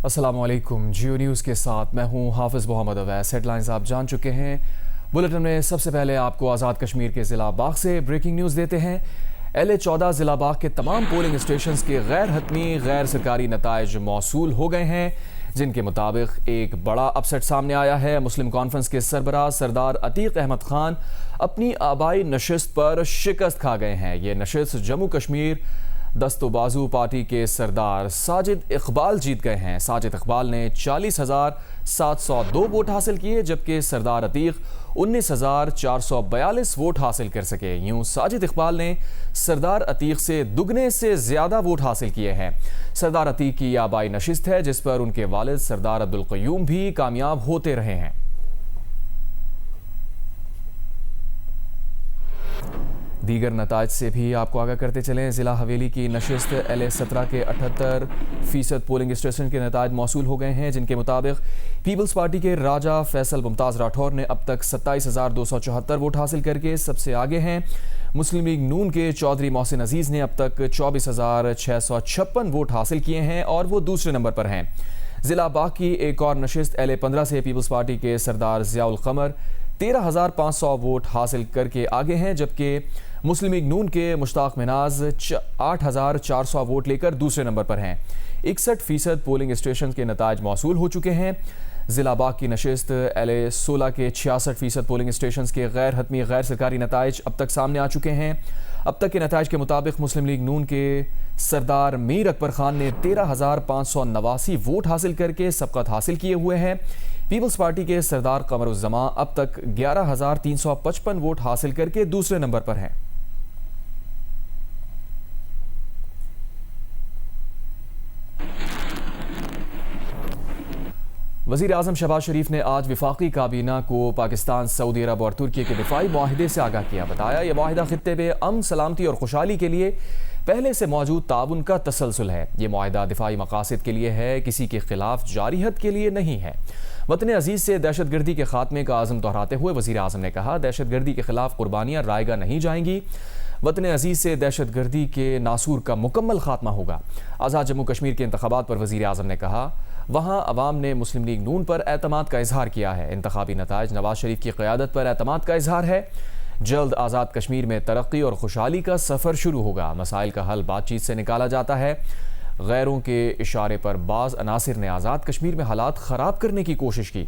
السلام علیکم، جیو نیوز کے ساتھ میں ہوں حافظ محمد اویس۔ ہیڈ لائنز آپ جان چکے ہیں۔ بلٹن میں سب سے پہلے آپ کو آزاد کشمیر کے ضلع باغ سے بریکنگ نیوز دیتے ہیں۔ LA-14 ضلع باغ کے تمام پولنگ اسٹیشنز کے غیر حتمی غیر سرکاری نتائج موصول ہو گئے ہیں، جن کے مطابق ایک بڑا اپسیٹ سامنے آیا ہے۔ مسلم کانفرنس کے سربراہ سردار عتیق احمد خان اپنی آبائی نشست پر شکست کھا گئے ہیں۔ یہ نشست جموں کشمیر دست و بازو پارٹی کے سردار ساجد اقبال جیت گئے ہیں۔ ساجد اقبال نے 40,702 ووٹ حاصل کیے، جبکہ سردار عتیق 19,442 ووٹ حاصل کر سکے۔ یوں ساجد اقبال نے سردار عتیق سے دگنے سے زیادہ ووٹ حاصل کیے ہیں۔ سردار عتیق کی آبائی نشست ہے، جس پر ان کے والد سردار عبدالقیوم بھی کامیاب ہوتے رہے ہیں۔ دیگر نتائج سے بھی آپ کو آگاہ کرتے چلیں۔ ضلع حویلی کی نشست LA-17 کے 78% پولنگ اسٹیشن کے نتائج موصول ہو گئے ہیں، جن کے مطابق پیپلز پارٹی کے راجہ فیصل ممتاز راٹھور نے اب تک 27,274 ووٹ حاصل کر کے سب سے آگے ہیں۔ مسلم لیگ نون کے چودھری محسن عزیز نے اب تک 24,656 ووٹ حاصل کیے ہیں اور وہ دوسرے نمبر پر ہیں۔ ضلع باغ کی ایک اور نشست LA-15 سے پیپلز پارٹی کے سردار ضیاء القمر 13,500 ووٹ حاصل کر کے آگے ہیں، جبکہ مسلم لیگ نون کے مشتاق مناز 8,400 ووٹ لے کر دوسرے نمبر پر ہیں۔ 61% پولنگ اسٹیشن کے نتائج موصول ہو چکے ہیں۔ ضلع باغ کی نشست LA-16 کے 66% پولنگ اسٹیشنز کے غیر حتمی غیر سرکاری نتائج اب تک سامنے آ چکے ہیں۔ اب تک کے نتائج کے مطابق مسلم لیگ نون کے سردار میر اکبر خان نے 13,589 ووٹ حاصل کر کے سبقت حاصل کیے ہوئے ہیں۔ پیپلز پارٹی کے سردار قمر الزماں اب تک 11,355 ووٹ حاصل کر کے دوسرے نمبر پر ہیں۔ وزیر اعظم شہباز شریف نے آج وفاقی کابینہ کو پاکستان، سعودی عرب اور ترکی کے دفاعی معاہدے سے آگاہ کیا۔ بتایا یہ معاہدہ خطے میں امن، سلامتی اور خوشحالی کے لیے پہلے سے موجود تعاون کا تسلسل ہے۔ یہ معاہدہ دفاعی مقاصد کے لیے ہے، کسی کے خلاف جارحیت کے لیے نہیں ہے۔ وطن عزیز سے دہشت گردی کے خاتمے کا عزم دہراتے ہوئے وزیر اعظم نے کہا، دہشت گردی کے خلاف قربانیاں رائیگاں نہیں جائیں گی۔ وطن عزیز سے دہشت گردی کے ناسور کا مکمل خاتمہ ہوگا۔ آزاد جموں کشمیر کے انتخابات پر وزیر اعظم نے کہا، وہاں عوام نے مسلم لیگ نون پر اعتماد کا اظہار کیا ہے۔ انتخابی نتائج نواز شریف کی قیادت پر اعتماد کا اظہار ہے۔ جلد آزاد کشمیر میں ترقی اور خوشحالی کا سفر شروع ہوگا۔ مسائل کا حل بات چیت سے نکالا جاتا ہے۔ غیروں کے اشارے پر بعض عناصر نے آزاد کشمیر میں حالات خراب کرنے کی کوشش کی۔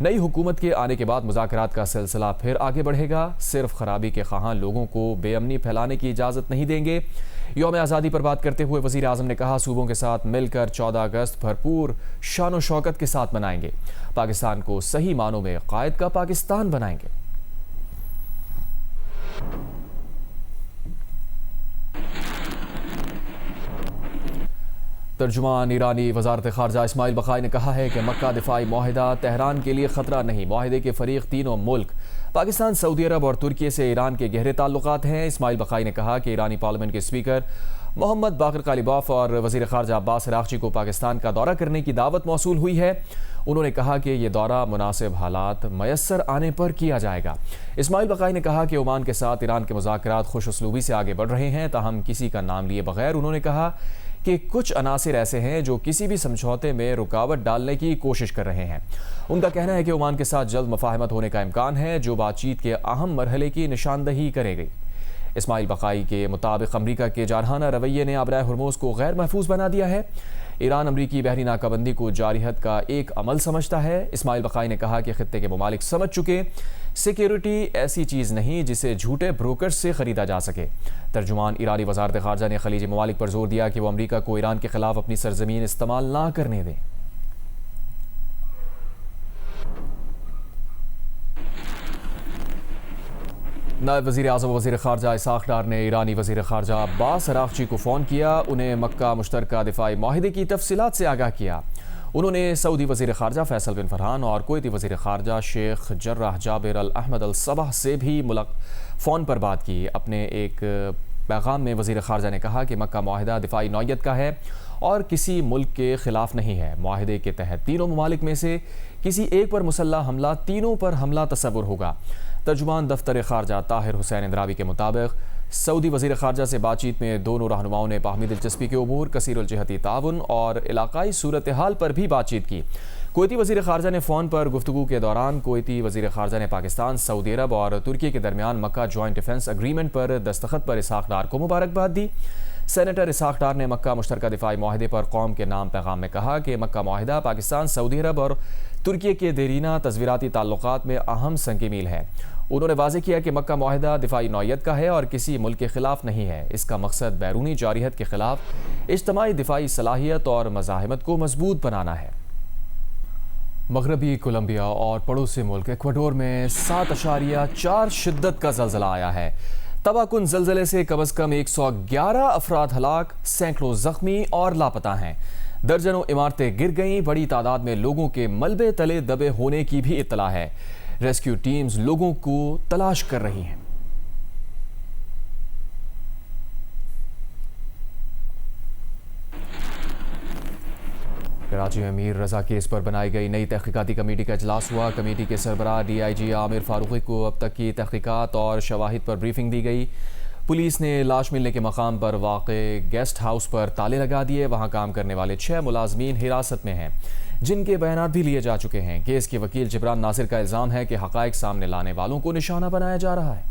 نئی حکومت کے آنے کے بعد مذاکرات کا سلسلہ پھر آگے بڑھے گا۔ صرف خرابی کے خواہاں لوگوں کو بے امنی پھیلانے کی اجازت نہیں دیں گے۔ یوم آزادی پر بات کرتے ہوئے وزیر اعظم نے کہا، صوبوں کے ساتھ مل کر 14 اگست بھرپور شان و شوکت کے ساتھ منائیں گے۔ پاکستان کو صحیح معنوں میں قائد کا پاکستان بنائیں گے۔ ترجمان ایرانی وزارت خارجہ اسماعیل بقائی نے کہا ہے کہ مکہ دفاعی معاہدہ تہران کے لیے خطرہ نہیں۔ معاہدے کے فریق تینوں ملک پاکستان، سعودی عرب اور ترکی سے ایران کے گہرے تعلقات ہیں۔ اسماعیل بقائی نے کہا کہ ایرانی پارلیمنٹ کے اسپیکر محمد باقر قالیباف اور وزیر خارجہ عباس عراقچی کو پاکستان کا دورہ کرنے کی دعوت موصول ہوئی ہے۔ انہوں نے کہا کہ یہ دورہ مناسب حالات میسر آنے پر کیا جائے گا۔ اسماعیل بقائی نے کہا کہ عمان کے ساتھ ایران کے مذاکرات خوش اسلوبی سے آگے بڑھ رہے ہیں، تاہم کسی کا نام لیے بغیر انہوں نے کہا کہ کچھ عناصر ایسے ہیں جو کسی بھی سمجھوتے میں رکاوٹ ڈالنے کی کوشش کر رہے ہیں۔ ان کا کہنا ہے کہ عمان کے ساتھ جلد مفاہمت ہونے کا امکان ہے، جو بات چیت کے اہم مرحلے کی نشاندہی کرے گی۔ اسماعیل بقائی کے مطابق امریکہ کے جارحانہ رویے نے آبرائے ہرموز کو غیر محفوظ بنا دیا ہے۔ ایران امریکی بحری ناکہ بندی کو جارحیت کا ایک عمل سمجھتا ہے۔ اسماعیل بقائی نے کہا کہ خطے کے ممالک سمجھ چکے، سیکیورٹی ایسی چیز نہیں جسے جھوٹے بروکرز سے خریدا جا سکے۔ ترجمان ایرانی وزارت خارجہ نے خلیجی ممالک پر زور دیا کہ وہ امریکہ کو ایران کے خلاف اپنی سرزمین استعمال نہ کرنے دیں۔ نائب وزیر اعظم و وزیر خارجہ اسحاق ڈار نے ایرانی وزیر خارجہ عباس عراقچی کو فون کیا، انہیں مکہ مشترکہ دفاعی معاہدے کی تفصیلات سے آگاہ کیا۔ انہوں نے سعودی وزیر خارجہ فیصل بن فرحان اور کویتی وزیر خارجہ شیخ جراح جابر الاحمد الصباح سے بھی فون پر بات کی۔ اپنے ایک پیغام میں وزیر خارجہ نے کہا کہ مکہ معاہدہ دفاعی نوعیت کا ہے اور کسی ملک کے خلاف نہیں ہے۔ معاہدے کے تحت تینوں ممالک میں سے کسی ایک پر مسلح حملہ تینوں پر حملہ تصور ہوگا۔ ترجمان دفتر خارجہ طاہر حسین اندراوی کے مطابق سعودی وزیر خارجہ سے بات چیت میں دونوں رہنماؤں نے باہمی دلچسپی کے امور، کثیر الجہتی تعاون اور علاقائی صورتحال پر بھی بات چیت کی۔ کویتی وزیر خارجہ نے فون پر گفتگو کے دوران کویتی وزیر خارجہ نے پاکستان، سعودی عرب اور ترکی کے درمیان مکہ جوائنٹ ڈیفنس اگریمنٹ پر دستخط پر اسحاق ڈار کو مبارکباد دی۔ سینیٹر اسحاق ڈار نے مکہ مشترکہ دفاعی معاہدے پر قوم کے نام پیغام میں کہا کہ مکہ معاہدہ پاکستان، سعودی عرب اور ترکی کے دیرینہ تصویراتی تعلقات میں اہم سنگ میل ہے۔ انہوں نے واضح کیا کہ مکہ معاہدہ دفاعی نوعیت کا ہے اور کسی ملک کے خلاف نہیں ہے۔ اس کا مقصد بیرونی جارحیت کے خلاف اجتماعی دفاعی صلاحیت اور مزاحمت کو مضبوط بنانا ہے۔ مغربی کولمبیا اور پڑوسی ملک ایکواڈور میں 7.4 شدت کا زلزلہ آیا ہے۔ تباہ کن زلزلے سے کم از کم 111 افراد ہلاک، سینکڑوں زخمی اور لاپتہ ہیں۔ درجنوں عمارتیں گر گئیں، بڑی تعداد میں لوگوں کے ملبے تلے دبے ہونے کی بھی اطلاع ہے۔ ریسکیو ٹیمز لوگوں کو تلاش کر رہی ہیں۔ کراچی میں میر رضا کیس پر بنائی گئی نئی تحقیقاتی کمیٹی کا اجلاس ہوا۔ کمیٹی کے سربراہ DIG عامر فاروقی کو اب تک کی تحقیقات اور شواہد پر بریفنگ دی گئی۔ پولیس نے لاش ملنے کے مقام پر واقع گیسٹ ہاؤس پر تالے لگا دیے۔ وہاں کام کرنے والے 6 ملازمین حراست میں ہیں، جن کے بیانات بھی لیے جا چکے ہیں۔ کیس کے وکیل جبران ناصر کا الزام ہے کہ حقائق سامنے لانے والوں کو نشانہ بنایا جا رہا ہے۔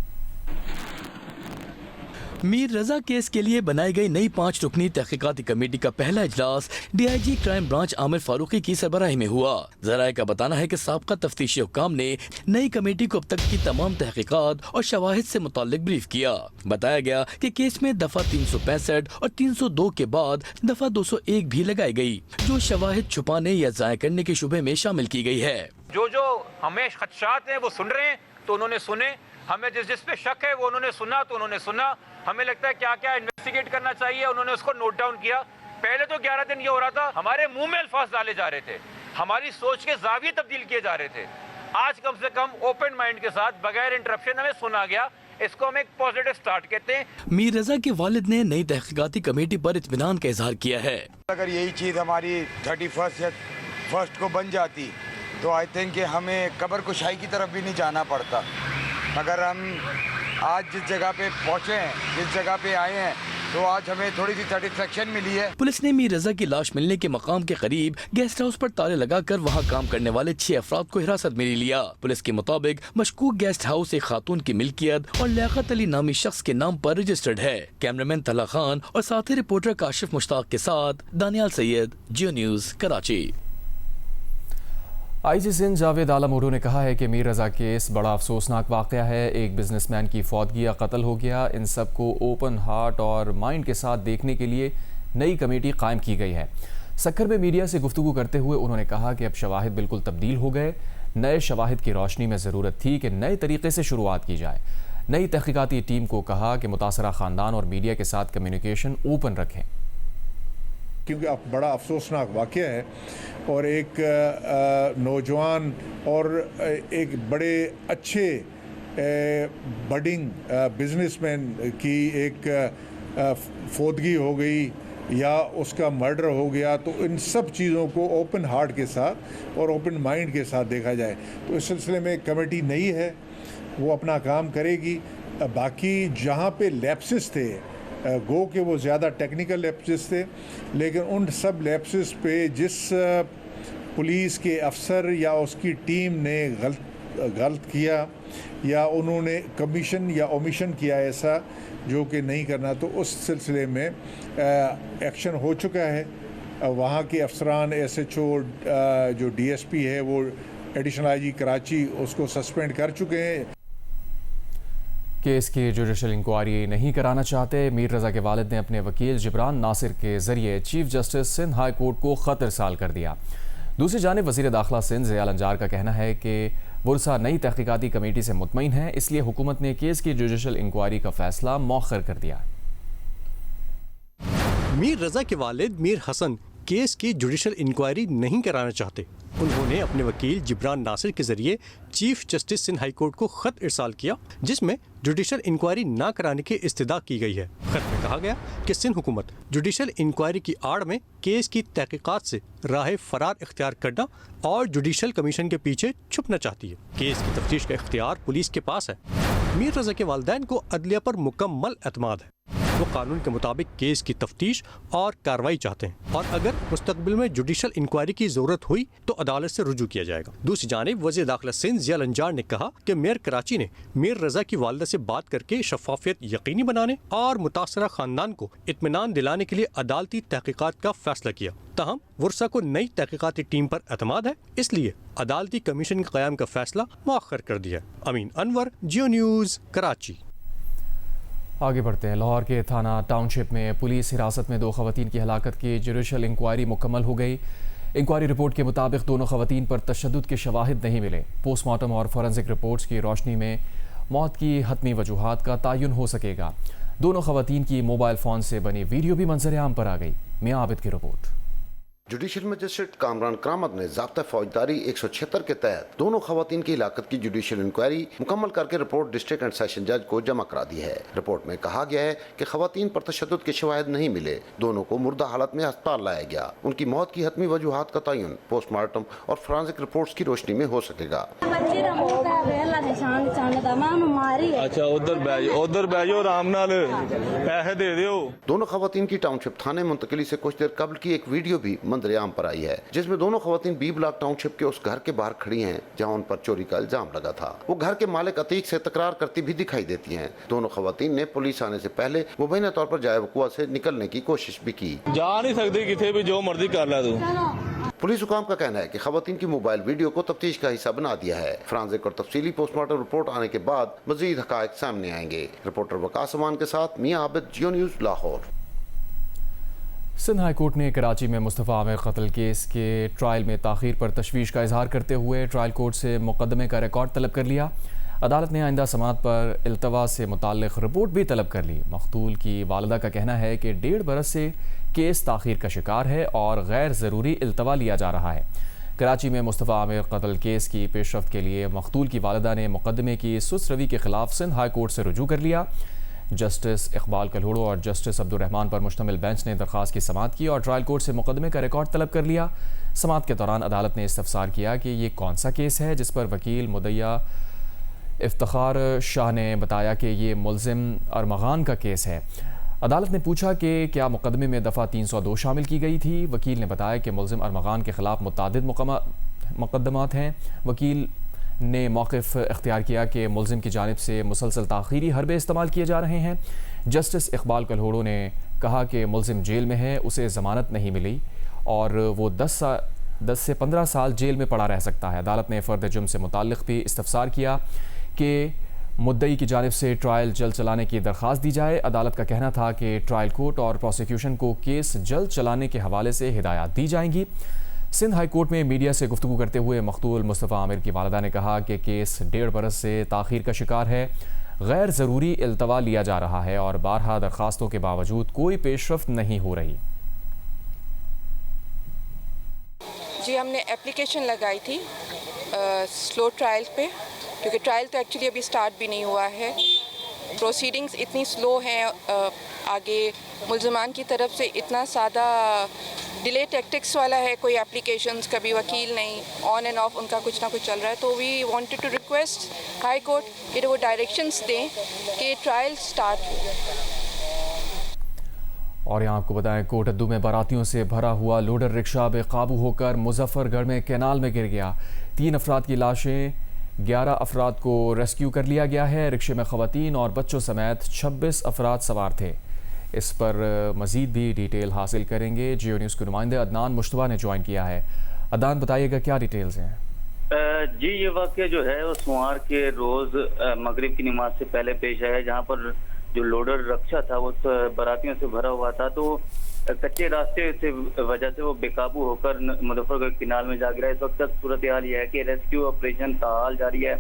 میر رضا کیس کے لیے بنائی گئی نئی 5 رکنی تحقیقاتی کمیٹی کا پہلا اجلاس DIG کرائم برانچ عامر فاروقی کی سربراہی میں ہوا۔ ذرائع کا بتانا ہے کہ سابقہ تفتیشی حکام نے نئی کمیٹی کو اب تک کی تمام تحقیقات اور شواہد سے متعلق بریف کیا۔ بتایا گیا کہ کیس میں دفعہ 365 اور 302 کے بعد دفعہ 201 بھی لگائی گئی، جو شواہد چھپانے یا ضائع کرنے کے شبے میں شامل کی گئی ہے۔ جو ہمیں خدشات ہیں وہ سن رہے ہیں تو انہوں نے سنے، ہمیں جس پہ شک ہے وہ انہوں نے سنا تو انہوں نے سنا، ہمیں لگتا ہے کیا کیا انویسٹیگیٹ کرنا چاہیے انہوں نے اس کو نوٹ ڈاؤن کیا۔ پہلے تو 11 دن یہ ہو رہا تھا ہمارے منہ میں الفاظ ڈالے جا رہے تھے، ہماری سوچ کے زاویے تبدیل کیے جا رہے تھے۔ آج کم سے کم اوپن مائنڈ کے ساتھ بغیر انٹرپشن ہمیں سنا گیا، اس کو ہم ایک پازیٹیو سٹارٹ کہتے ہیں۔ میر رضا کے والد نے نئی تحقیقاتی کمیٹی پر اطمینان کا اظہار کیا ہے۔ اگر یہی چیز ہماری 31 یا 1 کو بن جاتی تو آئی تھنک کہ ہمیں قبر کشائی کی طرف بھی نہیں جانا پڑتا۔ اگر ہم آج جس جگہ پہ پہنچے ہیں، جس جگہ پہ آئے ہیں، تو آج ہمیں تھوڑی سی سیٹسفیکشن ملی ہے۔ پولیس نے میر رضا کی لاش ملنے کے مقام کے قریب گیسٹ ہاؤس پر تالے لگا کر وہاں کام کرنے والے 6 افراد کو حراست میں لیا۔ پولیس کے مطابق مشکوک گیسٹ ہاؤس ایک خاتون کی ملکیت اور لیاقت علی نامی شخص کے نام پر رجسٹرڈ ہے۔ کیمرامین طلحہ خان اور ساتھی رپورٹر کاشف مشتاق کے ساتھ دانیال سید، جیو نیوز، کراچی۔ IG سندھ جاوید عالم اوڈو نے کہا ہے کہ میر رضا کیس بڑا افسوسناک واقعہ ہے۔ ایک بزنس مین کی فوتگی یا قتل ہو گیا۔ ان سب کو اوپن ہارٹ اور مائنڈ کے ساتھ دیکھنے کے لیے نئی کمیٹی قائم کی گئی ہے۔ سکھر میں میڈیا سے گفتگو کرتے ہوئے انہوں نے کہا کہ اب شواہد بالکل تبدیل ہو گئے، نئے شواہد کی روشنی میں ضرورت تھی کہ نئے طریقے سے شروعات کی جائے۔ نئی تحقیقاتی ٹیم کو کہا کہ متاثرہ خاندان اور میڈیا کے ساتھ کمیونیکیشن اوپن رکھیں، کیونکہ اب بڑا افسوسناک واقعہ ہے اور ایک نوجوان اور ایک بڑے اچھے بڈنگ بزنس مین کی ایک فوتگی ہو گئی یا اس کا مرڈر ہو گیا، تو ان سب چیزوں کو اوپن ہارٹ کے ساتھ اور اوپن مائنڈ کے ساتھ دیکھا جائے۔ تو اس سلسلے میں کمیٹی نئی ہے، وہ اپنا کام کرے گی۔ باقی جہاں پہ لیپسز تھے، گو کہ وہ زیادہ ٹیکنیکل لیپسز تھے، لیکن ان سب لیپسز پہ جس پولیس کے افسر یا اس کی ٹیم نے غلط کیا یا انہوں نے کمیشن یا اومیشن کیا ایسا جو کہ نہیں کرنا، تو اس سلسلے میں ایکشن ہو چکا ہے۔ وہاں کے افسران SHO جو DSP ہے وہ ایڈیشنل IG کراچی اس کو سسپینڈ کر چکے ہیں۔ کیس کی جوڈیشل انکوائری نہیں کرانا چاہتے۔ میر رضا کے والد نے اپنے وکیل جبران ناصر کے ذریعے chief justice Sindh high court کو خط ارسال کر دیا۔ دوسری جانب وزیر داخلہ سندھ ضیاء النجار کا کہنا ہے کہ ورثہ نئی تحقیقاتی کمیٹی سے مطمئن ہیں، اس لیے حکومت نے کیس کی جوڈیشل انکوائری کا فیصلہ مؤخر کر دیا۔ میر رضا کے والد میر حسن کیس کی جوڈیشل انکوائری نہیں کرانا چاہتے۔ انہوں نے اپنے وکیل جبران ناصر کے ذریعے chief justice Sindh high court کو خط ارسال کیا، جس میں جوڈیشل انکوائری نہ کرانے کی استدعا کی گئی ہے۔ خط میں کہا گیا کہ سندھ حکومت جوڈیشل انکوائری کی آڑ میں کیس کی تحقیقات سے راہ فرار اختیار کرنا اور جوڈیشل کمیشن کے پیچھے چھپنا چاہتی ہے۔ کیس کی تفتیش کا اختیار پولیس کے پاس ہے۔ میر رضا کے والدین کو عدلیہ پر مکمل اعتماد ہے۔ وہ قانون کے مطابق کیس کی تفتیش اور کارروائی چاہتے ہیں، اور اگر مستقبل میں جوڈیشل انکوائری کی ضرورت ہوئی تو عدالت سے رجوع کیا جائے گا۔ دوسری جانب وزیر داخلہ سندھ ضیاء الانجار نے کہا کہ میئر کراچی نے میر رضا کی والدہ سے بات کر کے شفافیت یقینی بنانے اور متاثرہ خاندان کو اطمینان دلانے کے لیے عدالتی تحقیقات کا فیصلہ کیا۔ تاہم ورثہ کو نئی تحقیقاتی ٹیم پر اعتماد ہے، اس لیے عدالتی کمیشن کے قیام کا فیصلہ مؤخر کر دیا۔ امین انور، جیو نیوز، کراچی۔ آگے بڑھتے ہیں۔ لاہور کے تھانہ ٹاؤن شپ میں پولیس حراست میں 2 خواتین کی ہلاکت کی جوڈیشل انکوائری مکمل ہو گئی۔ انکوائری رپورٹ کے مطابق دونوں خواتین پر تشدد کے شواہد نہیں ملے۔ پوسٹ مارٹم اور فورنزک رپورٹس کی روشنی میں موت کی حتمی وجوہات کا تعین ہو سکے گا۔ دونوں خواتین کی موبائل فون سے بنی ویڈیو بھی منظر عام پر آ گئی۔ میاں عابد کی رپورٹ۔ جوڈیشل مجسٹریٹ کامران کرامت نے ضابطہ فوجداری 176 کے تحت دونوں خواتین کی ہلاکت کی جوڈیشل انکوائری مکمل کر کے رپورٹ ڈسٹرکٹ اینڈ سیشن جج کو جمع کرا دی ہے۔ رپورٹ میں کہا گیا ہے کہ خواتین پر تشدد کے شواہد نہیں ملے، دونوں کو مردہ حالت میں ہسپتال لایا گیا۔ ان کی موت کی حتمی وجوہات کا تعین پوسٹ مارٹم اور فرانزک رپورٹس کی روشنی میں ہو سکے گا۔ اچھا ادھر بیجو آرام نال پیسے دے دیو۔ دونوں خواتین کی ٹاؤن شپ تھانے منتقلی سے کچھ دیر قبل کی ایک ویڈیو بھی منظر عام پر آئی ہے، جس میں دونوں خواتین بی بلاک ٹاؤن شپ کے اس گھر کے باہر کھڑی ہیں جہاں ان پر چوری کا الزام لگا تھا۔ وہ گھر کے مالک عتیق سے تکرار کرتی بھی دکھائی دیتی ہیں۔ دونوں خواتین نے پولیس آنے سے پہلے مبینہ طور پر جائے وقوع سے نکلنے کی کوشش بھی کی۔ جا نہیں سکتی کتنے بھی، جو مرضی کر لے تو۔ پولیس حکام کا کہنا ہے کہ خواتین کی موبائل ویڈیو کو تفتیش کا حصہ بنا دیا ہے۔ فرانزک اور تفصیلی پوسٹ مارٹم رپورٹ آنے کے بعد مزید حقائق سامنے آئیں گے۔ رپورٹر وقاص امان کے ساتھ Mian Abid, Geo news, Lahore. Sindh high court نے کراچی میں مصطفیٰ عامر قتل کیس کے ٹرائل میں تاخیر پر تشویش کا اظہار کرتے ہوئے ٹرائل کورٹ سے مقدمے کا ریکارڈ طلب کر لیا۔ عدالت نے آئندہ سماعت پر التوا سے متعلق رپورٹ بھی طلب کر لی۔ مقتول کی والدہ کا کہنا ہے کہ 1.5 برس سے کیس تاخیر کا شکار ہے اور غیر ضروری التوا لیا جا رہا ہے۔ کراچی میں مصطفیٰ عامر قتل کیس کی پیش رفت کے لیے مقتول کی والدہ نے مقدمے کی سست روی کے خلاف سندھ ہائی کورٹ سے رجوع کر لیا۔ جسٹس اقبال کلہوڑو اور جسٹس عبدالرحمان پر مشتمل بینچ نے درخواست کی سماعت کی اور ٹرائل کورٹ سے مقدمے کا ریکارڈ طلب کر لیا۔ سماعت کے دوران عدالت نے استفسار کیا کہ یہ کون سا کیس ہے، جس پر وکیل مدعیہ افتخار شاہ نے بتایا کہ یہ ملزم ارمغان کا کیس ہے۔ عدالت نے پوچھا کہ کیا مقدمے میں دفعہ 302 شامل کی گئی تھی۔ وکیل نے بتایا کہ ملزم ارمغان کے خلاف متعدد مقدمات ہیں۔ وکیل نے موقف اختیار کیا کہ ملزم کی جانب سے مسلسل تاخیری حربے استعمال کیے جا رہے ہیں۔ جسٹس اقبال کلہوڑو نے کہا کہ ملزم جیل میں ہے، اسے ضمانت نہیں ملی اور وہ 10 سے 15 سال جیل میں پڑا رہ سکتا ہے۔ عدالت نے فرد جرم سے متعلق بھی استفسار کیا کہ مدعی کی جانب سے ٹرائل جلد چلانے کی درخواست دی جائے۔ عدالت کا کہنا تھا کہ ٹرائل کورٹ اور پروسیکیوشن کو کیس جلد چلانے کے حوالے سے ہدایات دی جائیں گی۔ سندھ ہائی کورٹ میں میڈیا سے گفتگو کرتے ہوئے مقتول مصطفیٰ عامر کی والدہ نے کہا کہ کیس 1.5 برس سے تاخیر کا شکار ہے، غیر ضروری التوا لیا جا رہا ہے اور بارہا درخواستوں کے باوجود کوئی پیش رفت نہیں ہو رہی۔ جی ہم نے اپلیکیشن لگائی تھی سلو ٹرائل پہ، کیونکہ ٹرائل تو ایکچولی ابھی سٹارٹ بھی نہیں ہوا ہے۔ پروسیڈنگز اتنی سلو ہیں، آگے ملزمان کی طرف سے اتنا سادہ ڈیلے ٹیکٹکس والا ہے، کوئی اپلیکیشنز کبھی وکیل نہیں، آن اینڈ آف ان کا کچھ نہ کچھ چل رہا ہے۔ تو we wanted to request high court کہ وہ ڈائریکشنز دیں کہ ٹرائل سٹارٹ ہو۔ اور یہاں آپ کو بتائیں کوٹ ادو میں باراتیوں سے بھرا ہوا لوڈر رکشہ بے قابو ہو کر مظفر گڑھ میں کینال میں گر گیا۔ 3 افراد کی لاشیں، 11 افراد کو ریسکیو کر لیا گیا ہے۔ رکشے میں خواتین اور بچوں سمیت 26 افراد سوار تھے۔ اس پر مزید بھی ڈیٹیل حاصل کریں گے۔ جیو نیوز کے نمائندے عدنان مشتبہ نے جوائن کیا ہے۔ عدنان بتائیے گا کیا ڈیٹیلز ہیں؟ جی یہ واقعہ جو ہے وہ سوموار کے روز مغرب کی نماز سے پہلے پیش آیا، جہاں پر جو لوڈر رکشہ تھا وہ باراتیوں سے بھرا ہوا تھا، تو کچے راستے سے وجہ سے وہ بے قابو ہو کر مظفر گڑھ کینال میں جا گرا۔ اس وقت تک صورتحال یہ ہے کہ ریسکیو آپریشن فعال جاری ہے۔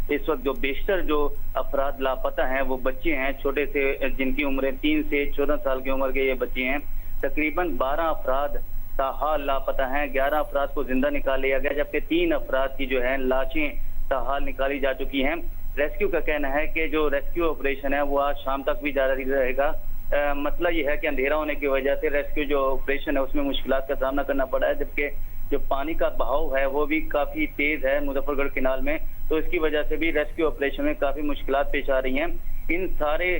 اس وقت جو بیشتر جو افراد لاپتہ ہیں وہ بچے ہیں، چھوٹے سے، جن کی عمریں 3 سے 14 سال کی عمر کے یہ بچے ہیں۔ تقریباً 12 افراد تاحال لاپتہ ہیں، 11 افراد کو زندہ نکال لیا گیا، جبکہ 3 افراد کی جو ہیں لاشیں تاحال نکالی جا چکی ہیں۔ ریسکیو کا کہنا ہے کہ جو ریسکیو آپریشن ہے وہ آج شام تک بھی جاری رہے گا۔ مسئلہ یہ ہے کہ اندھیرا ہونے کی وجہ سے ریسکیو جو آپریشن ہے اس میں مشکلات کا سامنا کرنا پڑا ہے، جبکہ جو پانی کا بہاؤ ہے وہ بھی کافی تیز ہے مظفر گڑھ کینال میں، تو اس کی وجہ سے بھی ریسکیو آپریشن میں کافی مشکلات پیش آ رہی ہیں۔ ان سارے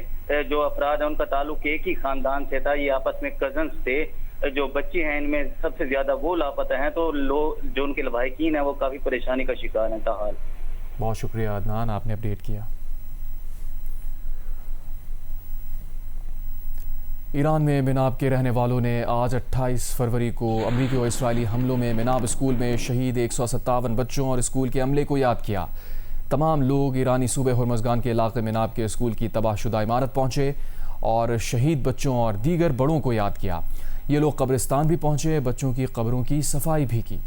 جو افراد ہیں ان کا تعلق ایک ہی خاندان سے تھا، یہ آپس میں کزنز تھے۔ جو بچے ہیں ان میں سب سے زیادہ وہ لاپتہ ہیں، تو جو ان کے لواحقین ہیں وہ کافی پریشانی کا شکار ہیں تاحال۔ بہت شکریہ عدنان، آپ نے اپڈیٹ کیا۔ ایران میں مناب کے رہنے والوں نے آج 28 فروری کو امریکی اور اسرائیلی حملوں میں مناب اسکول میں شہید 157 بچوں اور اسکول کے عملے کو یاد کیا۔ تمام لوگ ایرانی صوبے ہرمزگان کے علاقے مناب کے اسکول کی تباہ شدہ عمارت پہنچے اور شہید بچوں اور دیگر بڑوں کو یاد کیا۔ یہ لوگ قبرستان بھی پہنچے، بچوں کی قبروں کی صفائی بھی کی۔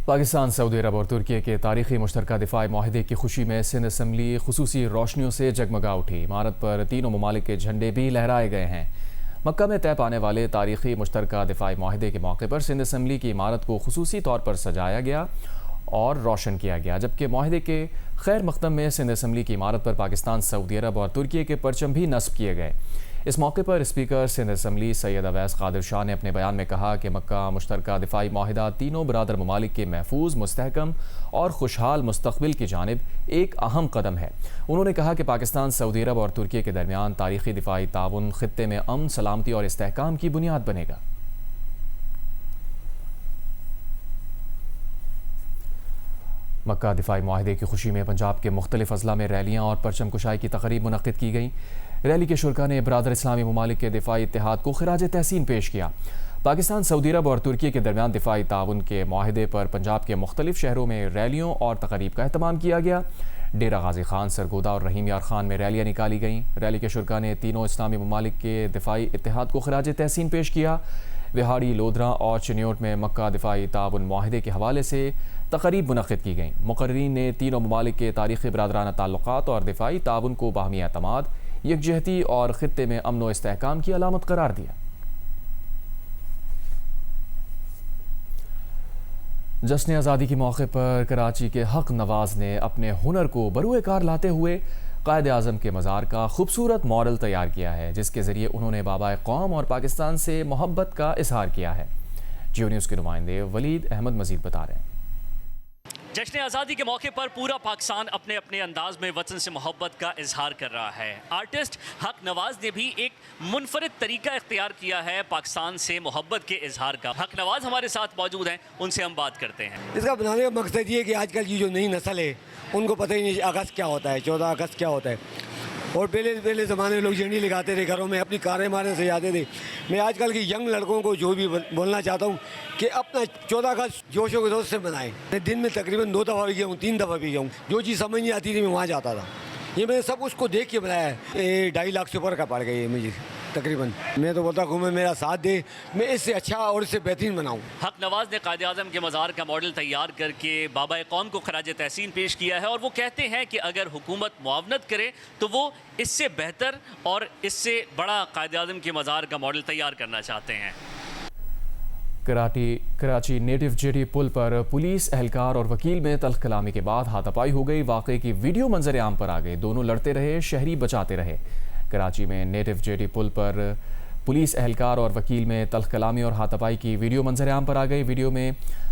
پاکستان، سعودی عرب اور ترکی کے تاریخی مشترکہ دفاعی معاہدے کی خوشی میں سندھ اسمبلی خصوصی روشنیوں سے جگمگا اٹھی۔ عمارت پر تینوں ممالک کے جھنڈے بھی لہرائے گئے ہیں۔ مکہ میں طے پانے والے تاریخی مشترکہ دفاعی معاہدے کے موقع پر سندھ اسمبلی کی عمارت کو خصوصی طور پر سجایا گیا اور روشن کیا گیا، جبکہ معاہدے کے خیر مقدم میں سندھ اسمبلی کی عمارت پر پاکستان، سعودی عرب اور ترکی کے پرچم بھی نصب کیے گئے۔ اس موقع پر اسپیکر سندھ اسمبلی سید اویس قادر شاہ نے اپنے بیان میں کہا کہ مکہ مشترکہ دفاعی معاہدہ تینوں برادر ممالک کے محفوظ، مستحکم اور خوشحال مستقبل کی جانب ایک اہم قدم ہے۔ انہوں نے کہا کہ پاکستان، سعودی عرب اور ترکی کے درمیان تاریخی دفاعی تعاون خطے میں امن، سلامتی اور استحکام کی بنیاد بنے گا۔ مکہ دفاعی معاہدے کی خوشی میں پنجاب کے مختلف اضلاع میں ریلیاں اور پرچم کشائی کی تقریب منعقد کی گئیں۔ ریلی کے شرکاء نے برادر اسلامی ممالک کے دفاعی اتحاد کو خراج تحسین پیش کیا۔ پاکستان، سعودی عرب اور ترکی کے درمیان دفاعی تعاون کے معاہدے پر پنجاب کے مختلف شہروں میں ریلیوں اور تقریب کا اہتمام کیا گیا۔ ڈیرہ غازی خان، سرگودا اور رحیم یار خان میں ریلیاں نکالی گئیں۔ ریلی کے شرکاء نے تینوں اسلامی ممالک کے دفاعی اتحاد کو خراج تحسین پیش کیا۔ وہاڑی، لودھرا اور چنیوٹ میں مکہ دفاعی تعاون معاہدے کے حوالے سے تقریب منعقد کی گئیں۔ مقررین نے تینوں ممالک کے تاریخی برادرانہ تعلقات اور دفاعی تعاون کو باہمی اعتماد، یکجہتی اور خطے میں امن و استحکام کی علامت قرار دیا۔ جشن آزادی کے موقع پر کراچی کے حق نواز نے اپنے ہنر کو بروئے کار لاتے ہوئے قائد اعظم کے مزار کا خوبصورت ماڈل تیار کیا ہے، جس کے ذریعے انہوں نے بابائے قوم اور پاکستان سے محبت کا اظہار کیا ہے۔ جیو نیوز کے نمائندے ولید احمد مزید بتا رہے ہیں۔ جشن آزادی کے موقع پر پورا پاکستان اپنے اپنے انداز میں وطن سے محبت کا اظہار کر رہا ہے۔ آرٹسٹ حق نواز نے بھی ایک منفرد طریقہ اختیار کیا ہے پاکستان سے محبت کے اظہار کا۔ حق نواز ہمارے ساتھ موجود ہیں، ان سے ہم بات کرتے ہیں۔ اس کا بنانے کا مقصد یہ ہے کہ آج کل کی جو نئی نسل ہے ان کو پتہ ہی نہیں اگست کیا ہوتا ہے، 14 اگست کیا ہوتا ہے۔ اور پہلے زمانے میں لوگ جھنڈی لگاتے تھے، گھروں میں اپنی کاریں مارے سے جاتے تھے۔ میں آج کل کی ینگ لڑکوں کو جو بھی بولنا چاہتا ہوں کہ اپنا 14 اگست جوش و خروش سے منائیں۔ میں دن میں تقریباً 2 دفعہ بھی گیا ہوں، 3 دفعہ بھی گیا ہوں۔ جو چیز سمجھ نہیں آتی تھی میں وہاں جاتا تھا۔ یہ میں نے سب اس کو دیکھ کے بنایا ہے۔ 2.5 لاکھ سے اوپر کا پڑ گئی ہے مجھے تقریباً۔ میں تو بولتا ہوں میں میرا ساتھ دے، میں اس سے اچھا اور اس سے بہترین بناؤں۔ حق نواز نے قائد اعظم کے مزار کا ماڈل تیار کر کے بابائے قوم کو خراج تحسین پیش کیا ہے، اور وہ کہتے ہیں کہ اگر حکومت معاونت کرے تو وہ اس سے بہتر اور اس سے بڑا قائد اعظم کے مزار کا ماڈل تیار کرنا چاہتے ہیں۔ کراچی نیٹو جیٹی پل پر پولیس اہلکار اور وکیل میں تلخ کلامی کے بعد ہاتھاپائی ہو گئی۔ واقعے کی ویڈیو منظر عام پر آ گئی، دونوں لڑتے رہے، شہری بچاتے رہے۔ کراچی میں نیٹو جیٹی پل پر پولیس اہلکار اور وکیل میں تلخ کلامی اور ہاتھاپائی کی ویڈیو منظر عام پر آ گئی۔ ویڈیو میں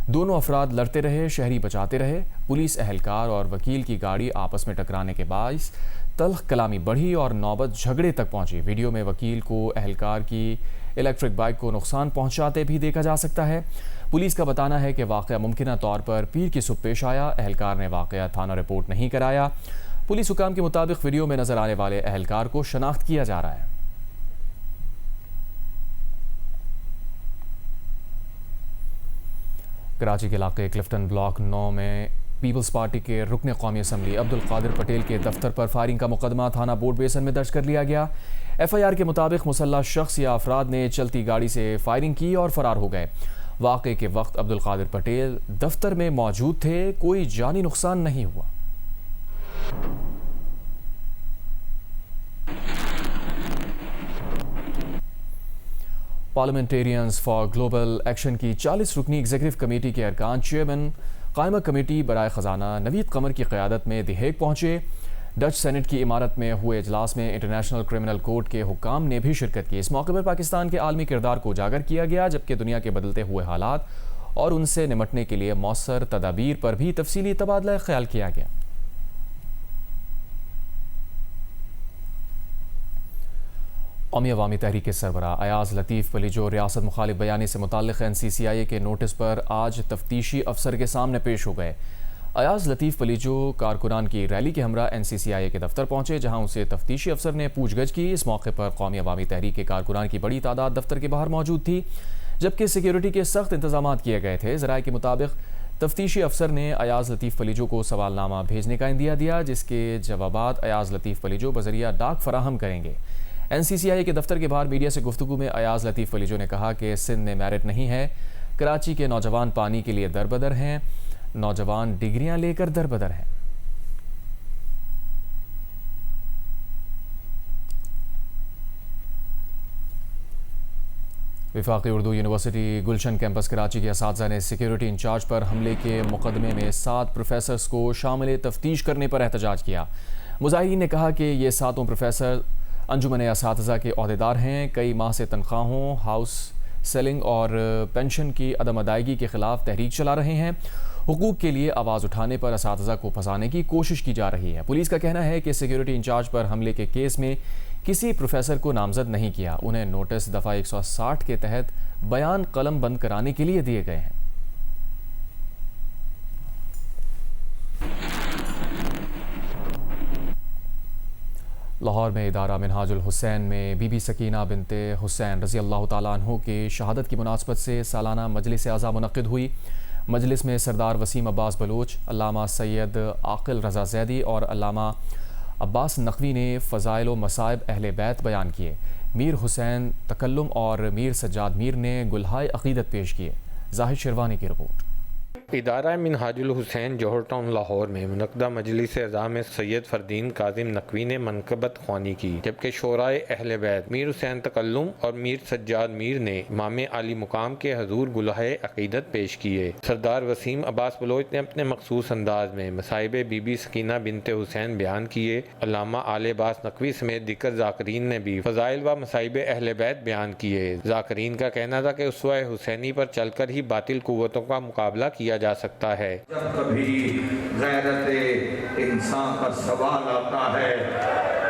دونوں افراد لڑتے رہے، شہری بچاتے رہے۔ پولیس اہلکار اور وکیل کی گاڑی آپس میں ٹکرانے کے باعث تلخ کلامی بڑھی اور نوبت جھگڑے تک پہنچی۔ ویڈیو میں وکیل کو اہلکار کی الیکٹرک بائک کو نقصان پہنچاتے بھی دیکھا جا سکتا ہے۔ پولیس کا بتانا ہے کہ واقعہ ممکنہ طور پر پیر کی صبح پیش آیا۔ اہلکار نے واقعہ تھانہ رپورٹ نہیں کرایا۔ پولیس حکام کے مطابق ویڈیو میں نظر آنے والے اہلکار کو شناخت کیا جا رہا ہے۔ کراچی کے علاقے کلفٹن بلاک 9 میں پیپلز پارٹی کے رکن قومی اسمبلی عبدالقادر پٹیل کے دفتر پر فائرنگ کا مقدمہ تھانہ بورڈ بیسن میں درج کر لیا گیا۔ ایف آئی آر کے مطابق مسلح شخص یا افراد نے چلتی گاڑی سے فائرنگ کی اور فرار ہو گئے۔ واقعے کے وقت عبدالقادر پٹیل دفتر میں موجود تھے، کوئی جانی نقصان نہیں ہوا۔ پارلیمنٹیرینز فار گلوبل ایکشن کی 40 رکنی ایگزیکٹو کمیٹی کے ارکان چیئرمین قائمہ کمیٹی برائے خزانہ نوید قمر کی قیادت میں دی ہیگ پہنچے۔ ڈچ سینٹ کی عمارت میں ہوئے اجلاس میں انٹرنیشنل کرمنل کورٹ کے حکام نے بھی شرکت کی۔ اس موقع پر پاکستان کے عالمی کردار کو اجاگر کیا گیا، جبکہ دنیا کے بدلتے ہوئے حالات اور ان سے نمٹنے کے لیے مؤثر تدابیر پر بھی تفصیلی تبادلہ خیال کیا گیا۔ قومی عوامی تحریک کے سربراہ ایاز لطیف پلیجو ریاست مخالف بیانی سے متعلق NCCIA کے نوٹس پر آج تفتیشی افسر کے سامنے پیش ہو گئے۔ ایاز لطیف پلیجو کارکنان کی ریلی کے ہمراہ NCCIA کے دفتر پہنچے، جہاں اسے تفتیشی افسر نے پوچھ گچھ کی۔ اس موقع پر قومی عوامی تحریک کے کارکنان کی بڑی تعداد دفتر کے باہر موجود تھی، جبکہ سیکیورٹی کے سخت انتظامات کیے گئے تھے۔ ذرائع کے مطابق تفتیشی افسر نے ایاز لطیف پلیجو کو سوال نامہ بھیجنے کا عندیہ دیا، جس کے جوابات ایاز لطیف پلیجو بذریعہ ڈاک فراہم کریں گے۔ NCCIA کے دفتر کے باہر میڈیا سے گفتگو میں ایاز لطیف پلیجو نے کہا کہ سندھ میں میرٹ نہیں ہے، کراچی کے نوجوان پانی کے لیے دربدر ہیں، نوجوان ڈگریاں لے کر دربدر ہیں۔ وفاقی اردو یونیورسٹی گلشن کیمپس کراچی کے اساتذہ نے سیکیورٹی انچارج پر حملے کے مقدمے میں 7 پروفیسرز کو شامل تفتیش کرنے پر احتجاج کیا۔ مظاہرین نے کہا کہ یہ 7 پروفیسر انجمن اساتذہ کے عہدیدار ہیں، کئی ماہ سے تنخواہوں، ہاؤس سیلنگ اور پینشن کی عدم ادائیگی کے خلاف تحریک چلا رہے ہیں۔ حقوق کے لیے آواز اٹھانے پر اساتذہ کو پھنسانے کی کوشش کی جا رہی ہے۔ پولیس کا کہنا ہے کہ سیکیورٹی انچارج پر حملے کے کیس میں کسی پروفیسر کو نامزد نہیں کیا، انہیں نوٹس دفعہ 160 کے تحت بیان قلم بند کرانے کے لیے دیے گئے ہیں۔ لاہور میں ادارہ منہاج الحسین میں بی بی سکینہ بنت حسین رضی اللہ تعالیٰ عنہ کی شہادت کی مناسبت سے سالانہ مجلس اعزاء منعقد ہوئی۔ مجلس میں سردار وسیم عباس بلوچ، علامہ سید عاقل رضا زیدی اور علامہ عباس نقوی نے فضائل و مصائب اہل بیت بیان کیے۔ میر حسین تکلم اور میر سجاد میر نے گلہائے عقیدت پیش کیے۔ زاہد شیروانی کی رپورٹ۔ ادارہ منہاج الحسین جوہر ٹاؤن لاہور میں منعقدہ مجلس اعزاء میں سید فردین کاظم نقوی نے منقبت خوانی کی، جبکہ شورائے اہل بیت میر حسین تکلم اور میر سجاد میر نے امام عالی مقام کے حضور گلہائے عقیدت پیش کیے۔ سردار وسیم عباس بلوچ نے اپنے مخصوص انداز میں مصائب بی بی سکینہ بنت حسین بیان کیے۔ علامہ آل عباس نقوی سمیت دیگر ذاکرین نے بھی فضائل و مصائب اہل بیت بیان کیے۔ ذاکرین کا کہنا تھا کہ اسوہ حسینی پر چل کر ہی باطل قوتوں کا مقابلہ کیا جا سکتا ہے۔ جب کبھی غیرت انسان کا سوال آتا ہے،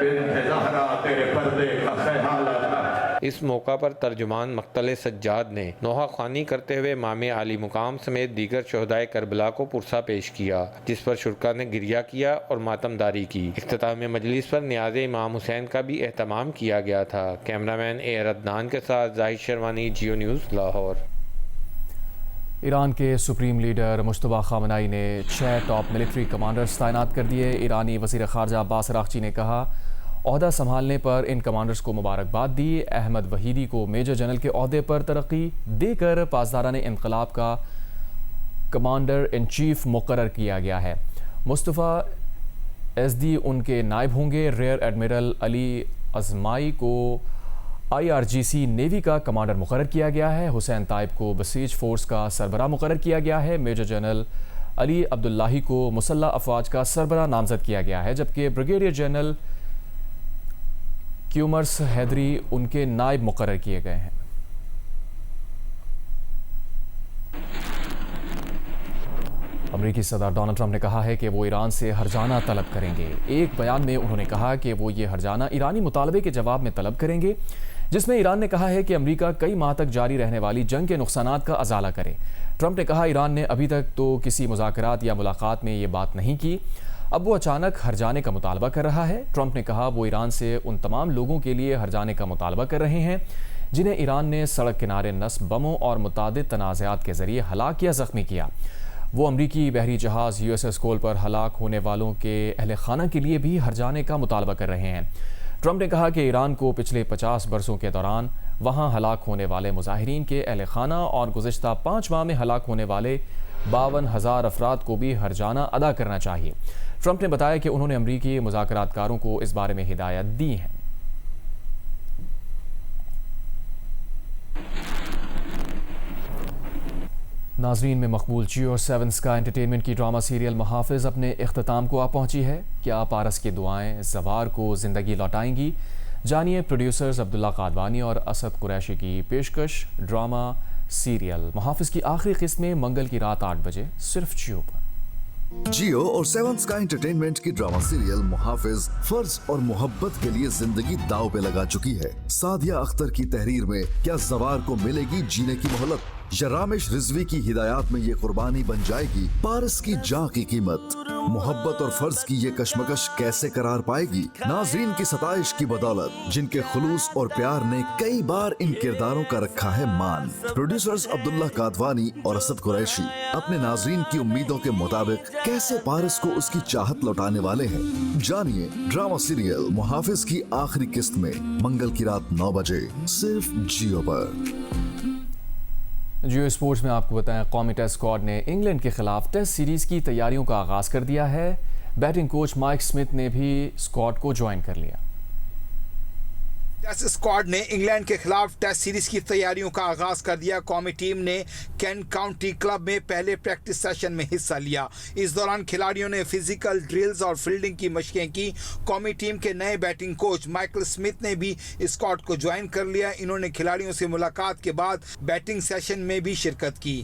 بنت زہرا تیرے پردے کا خیال آتا ہے۔ اس موقع پر ترجمان مقتل سجاد نے نوحہ خوانی کرتے ہوئے امام عالی مقام سمیت دیگر شہدائے کربلا کو پرسہ پیش کیا، جس پر شرکا نے گریہ کیا اور ماتم داری کی۔ اختتام مجلس پر نیاز امام حسین کا بھی اہتمام کیا گیا تھا۔ کیمرامین اے عدنان کے ساتھ زاہد شیروانی، جیو نیوز، لاہور۔ ایران کے سپریم لیڈر مجتبیٰ خامنہئی نے 6 ٹاپ ملٹری کمانڈرز تعینات کر دیے۔ ایرانی وزیر خارجہ عباس اراغچی نے کہا عہدہ سنبھالنے پر ان کمانڈرز کو مبارکباد دی۔ احمد وحیدی کو میجر جنرل کے عہدے پر ترقی دے کر پاسداران انقلاب کا کمانڈر ان چیف مقرر کیا گیا ہے۔ مصطفیٰ ایزدی ان کے نائب ہوں گے۔ ریئر ایڈمرل علی ازمائی کو IRGC نیوی کا کمانڈر مقرر کیا گیا ہے۔ حسین طائب کو بسیج فورس کا سربراہ مقرر کیا گیا ہے۔ میجر جنرل علی عبداللہی کو مسلح افواج کا سربراہ نامزد کیا گیا ہے، جبکہ بریگیڈیئر جنرل کیومرس حیدری ان کے نائب مقرر کیے گئے ہیں۔ امریکی صدر ڈونلڈ ٹرمپ نے کہا ہے کہ وہ ایران سے ہرجانہ طلب کریں گے۔ ایک بیان میں انہوں نے کہا کہ وہ یہ ہرجانہ ایرانی مطالبے کے جواب میں طلب کریں گے، جس میں ایران نے کہا ہے کہ امریکہ کئی ماہ تک جاری رہنے والی جنگ کے نقصانات کا ازالہ کرے۔ ٹرمپ نے کہا ایران نے ابھی تک تو کسی مذاکرات یا ملاقات میں یہ بات نہیں کی، اب وہ اچانک ہرجانے کا مطالبہ کر رہا ہے۔ ٹرمپ نے کہا وہ ایران سے ان تمام لوگوں کے لیے ہرجانے کا مطالبہ کر رہے ہیں جنہیں ایران نے سڑک کنارے نصب بموں اور متعدد تنازعات کے ذریعے ہلاک یا زخمی کیا۔ وہ امریکی بحری جہاز USS کول پر ہلاک ہونے والوں کے اہل خانہ کے لیے بھی ہرجانے کا مطالبہ کر رہے ہیں۔ ٹرمپ نے کہا کہ ایران کو پچھلے 50 برسوں کے دوران وہاں ہلاک ہونے والے مظاہرین کے اہل خانہ اور گزشتہ 5 ماہ میں ہلاک ہونے والے 52,000 افراد کو بھی ہرجانہ ادا کرنا چاہیے۔ ٹرمپ نے بتایا کہ انہوں نے امریکی مذاکرات کاروں کو اس بارے میں ہدایت دی ہے۔ ناظرین میں مقبول جیو 7 سکائی انٹرٹینمنٹ کی ڈرامہ سیریل محافظ اپنے اختتام کو آ پہنچی ہے. کیا پارس کی دعائیں زوار کو زندگی لوٹائیں گی؟ جانیے پروڈیوسرز عبداللہ قادوانی اور اسد قریشی کی پیشکش. ڈرامہ سیریل محافظ کی آخری قسط میں منگل کی رات 8 بجے صرف جیو پر. جیو اور 7 سکائی انٹرٹینمنٹ کی ڈرامہ سیریل محافظ فرض اور محبت کے لیے زندگی داؤ پہ لگا چکی ہے. سعدیہ اختر کی تحریر میں کیا زوار کو ملے گی جینے کی مہلت، یا رامش رضوی کی ہدایات میں یہ قربانی بن جائے گی پارس کی جاں کی قیمت؟ محبت اور فرض کی یہ کشمکش کیسے قرار پائے گی ناظرین کی ستائش کی بدولت، جن کے خلوص اور پیار نے کئی بار ان کرداروں کا رکھا ہے مان؟ پروڈیوسرز عبداللہ قادوانی اور اسد قریشی اپنے ناظرین کی امیدوں کے مطابق کیسے پارس کو اس کی چاہت لوٹانے والے ہیں؟ جانیے ڈرامہ سیریل محافظ کی آخری قسط میں منگل کی رات 9 بجے صرف جیو پر. جیو اسپورٹس میں آپ کو بتائیں قومی ٹیسٹ اسکواڈ نے انگلینڈ کے خلاف ٹیسٹ سیریز کی تیاریوں کا آغاز کر دیا ہے. بیٹنگ کوچ مائک سمتھ نے بھی اسکواڈ کو جوائن کر لیا. ٹیسٹ اسکواڈ نے انگلینڈ کے خلاف ٹیسٹ سیریز کی تیاریوں کا آغاز کر دیا. قومی ٹیم نے کینٹ کاؤنٹی کلب میں پہلے پریکٹس سیشن میں حصہ لیا. اس دوران کھلاڑیوں نے فزیکل ڈرلز اور فیلڈنگ کی مشقیں کی. قومی ٹیم کے نئے بیٹنگ کوچ مائیکل سمتھ نے بھی اسکواڈ کو جوائن کر لیا. انہوں نے کھلاڑیوں سے ملاقات کے بعد بیٹنگ سیشن میں بھی شرکت کی.